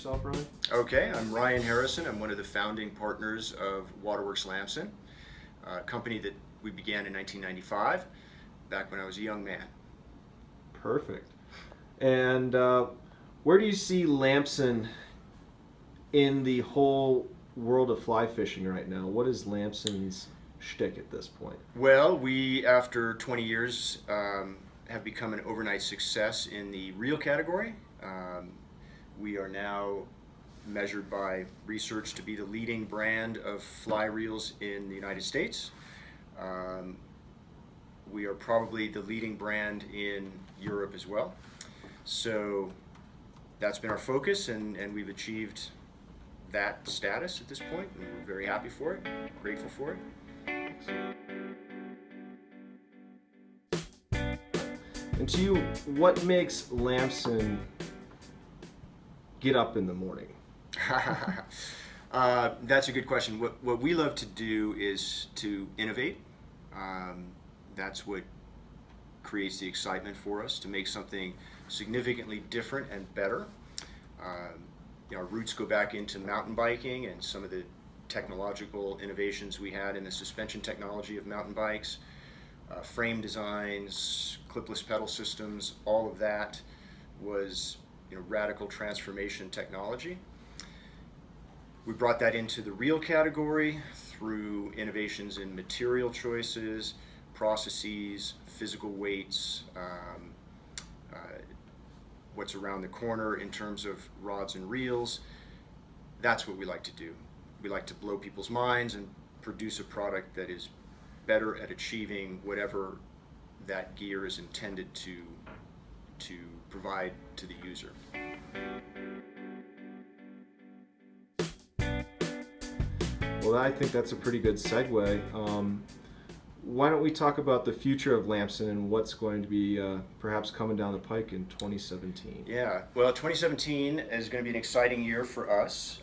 yourself, Ryan? Okay, I'm Ryan Harrison. I'm one of the founding partners of Waterworks Lamson, a company that we began in 1995, back when I was a young man. Perfect. And where do you see Lampson in the whole world of fly fishing right now? What is Lampson's shtick at this point? Well, we, after 20 years, have become an overnight success in the reel category. We are now measured by research to be the leading brand of fly reels in the United States. We are probably the leading brand in Europe as well. So that's been our focus, and we've achieved that status at this point, and we're very happy for it, grateful for it. And to you, what makes Lampson get up in the morning? That's a good question. What we love to do is to innovate. That's what creates the excitement for us, to make something significantly different and better. Our roots go back into mountain biking and some of the technological innovations we had in the suspension technology of mountain bikes, frame designs, clipless pedal systems. All of that was radical transformation technology. We brought that into the reel category through innovations in material choices, processes, physical weights, what's around the corner in terms of rods and reels. That's what we like to do. We like to blow people's minds and produce a product that is better at achieving whatever that gear is intended to provide to the user. Well, I think that's a pretty good segue. Why don't we talk about the future of Lampson and what's going to be perhaps coming down the pike in 2017? Yeah, well, 2017 is going to be an exciting year for us.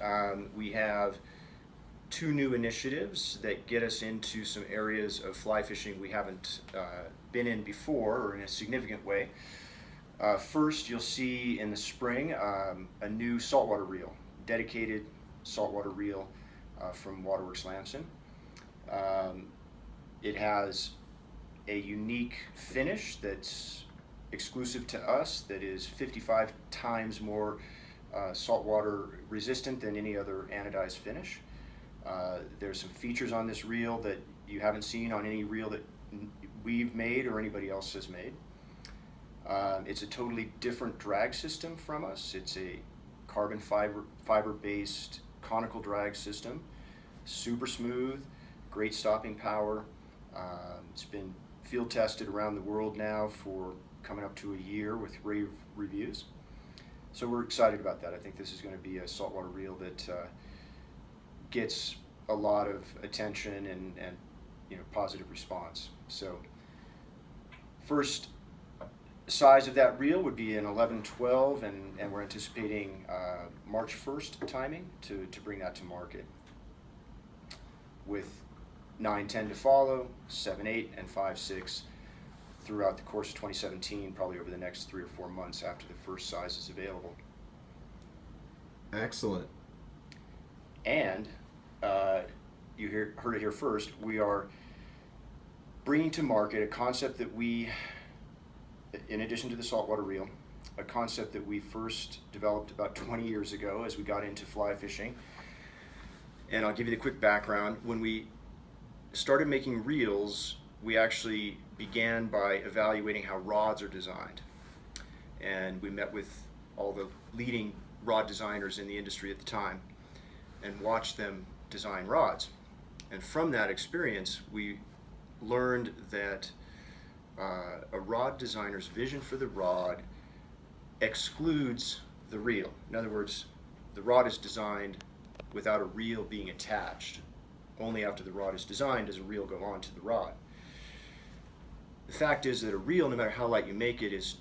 We have two new initiatives that get us into some areas of fly fishing we haven't been in before, or in a significant way. First, you'll see in the spring a new saltwater reel, dedicated saltwater reel from Waterworks Lamson. It has a unique finish that's exclusive to us, that is 55 times more saltwater resistant than any other anodized finish. There's some features on this reel that you haven't seen on any reel that we've made or anybody else has made. It's a totally different drag system from us. It's a carbon fiber-based conical drag system, super smooth, great stopping power. It's been field tested around the world now for coming up to a year with rave reviews. So we're excited about that. I think this is going to be a saltwater reel that gets a lot of attention and positive response. So first size of that reel would be an 11-12, and we're anticipating March 1st timing to bring that to market, with 9-10 to follow, 7-8, and 5-6 throughout the course of 2017, probably over the next 3 or 4 months after the first size is available. Excellent. And you heard it here first, we are bringing to market a concept that we, in addition to the saltwater reel, a concept that we first developed about 20 years ago as we got into fly fishing. And I'll give you the quick background. When we started making reels, we actually began by evaluating how rods are designed. And we met with all the leading rod designers in the industry at the time and watched them design rods. And from that experience, we learned that a rod designer's vision for the rod excludes the reel. In other words, the rod is designed without a reel being attached. Only after the rod is designed does a reel go onto the rod. The fact is that a reel, no matter how light you make it, is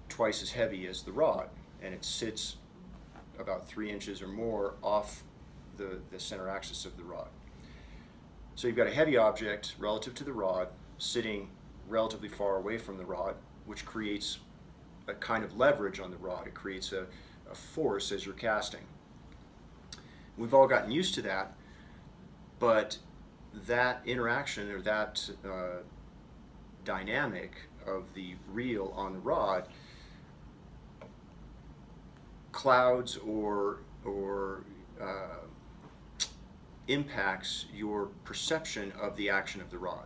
twice as heavy as the rod, and it sits about 3 inches or more off the center axis of the rod. So you've got a heavy object relative to the rod sitting relatively far away from the rod, which creates a kind of leverage on the rod. It creates a a force as you're casting. We've all gotten used to that, but that interaction or that dynamic of the reel on the rod clouds or impacts your perception of the action of the rod.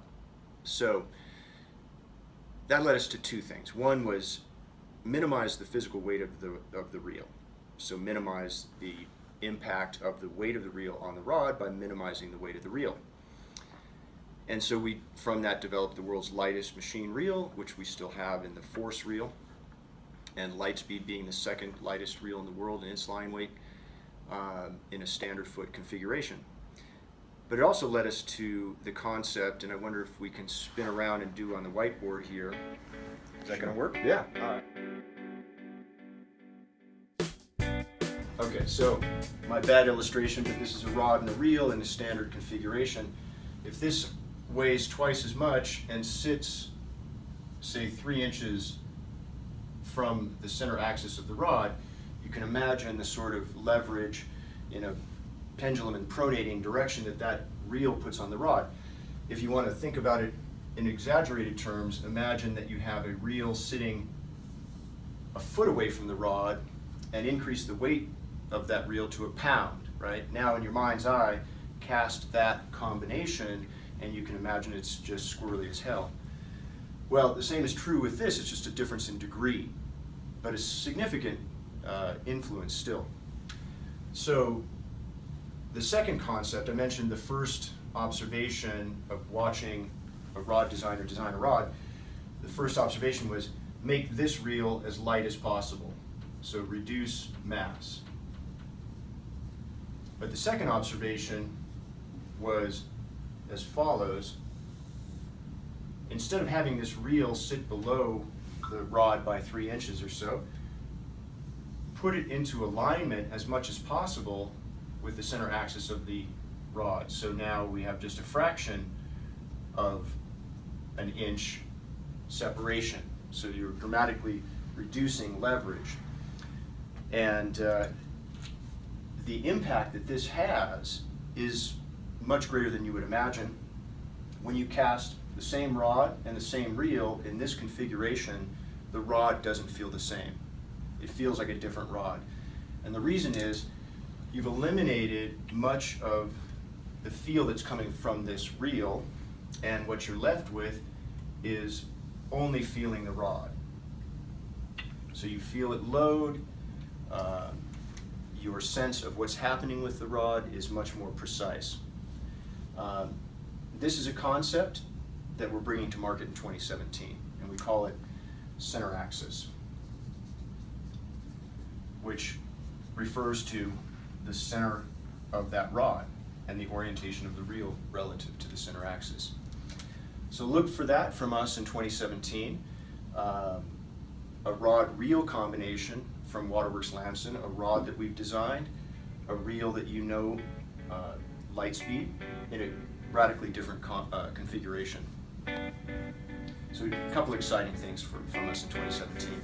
So that led us to two things. One was minimize the physical weight of the reel. So minimize the impact of the weight of the reel on the rod by minimizing the weight of the reel. And so we, from that, developed the world's lightest machine reel, which we still have in the Force reel, and Lightspeed being the second lightest reel in the world in its line weight in a standard foot configuration. But it also led us to the concept, and I wonder if we can spin around and do on the whiteboard here. Is that going to work? Yeah. All right. Okay, so my bad illustration, but this is a rod and a reel in a standard configuration. If this weighs twice as much and sits, say, 3 inches from the center axis of the rod, you can imagine the sort of leverage in a pendulum and pronating direction that reel puts on the rod. If you want to think about it in exaggerated terms, imagine that you have a reel sitting a foot away from the rod and increase the weight of that reel to a pound, right? Now in your mind's eye, cast that combination and you can imagine it's just squirrely as hell. Well, the same is true with this, it's just a difference in degree, but a significant influence still. So the second concept, I mentioned the first observation of watching a rod designer design a rod. The first observation was make this reel as light as possible, so reduce mass. But the second observation was as follows. Instead of having this reel sit below the rod by 3 inches or so, put it into alignment as much as possible with the center axis of the rod. So now we have just a fraction of an inch separation. So you're dramatically reducing leverage. And the impact that this has is much greater than you would imagine. When you cast the same rod and the same reel in this configuration, the rod doesn't feel the same. It feels like a different rod. And the reason is you've eliminated much of the feel that's coming from this reel, and what you're left with is only feeling the rod. So you feel it load, your sense of what's happening with the rod is much more precise. This is a concept that we're bringing to market in 2017, and we call it center axis, which refers to the center of that rod and the orientation of the reel relative to the center axis. So look for that from us in 2017. A rod-reel combination from Waterworks Lamson, a rod that we've designed, a reel that you know, Lightspeed, in a radically different configuration. So a couple exciting things from us in 2017.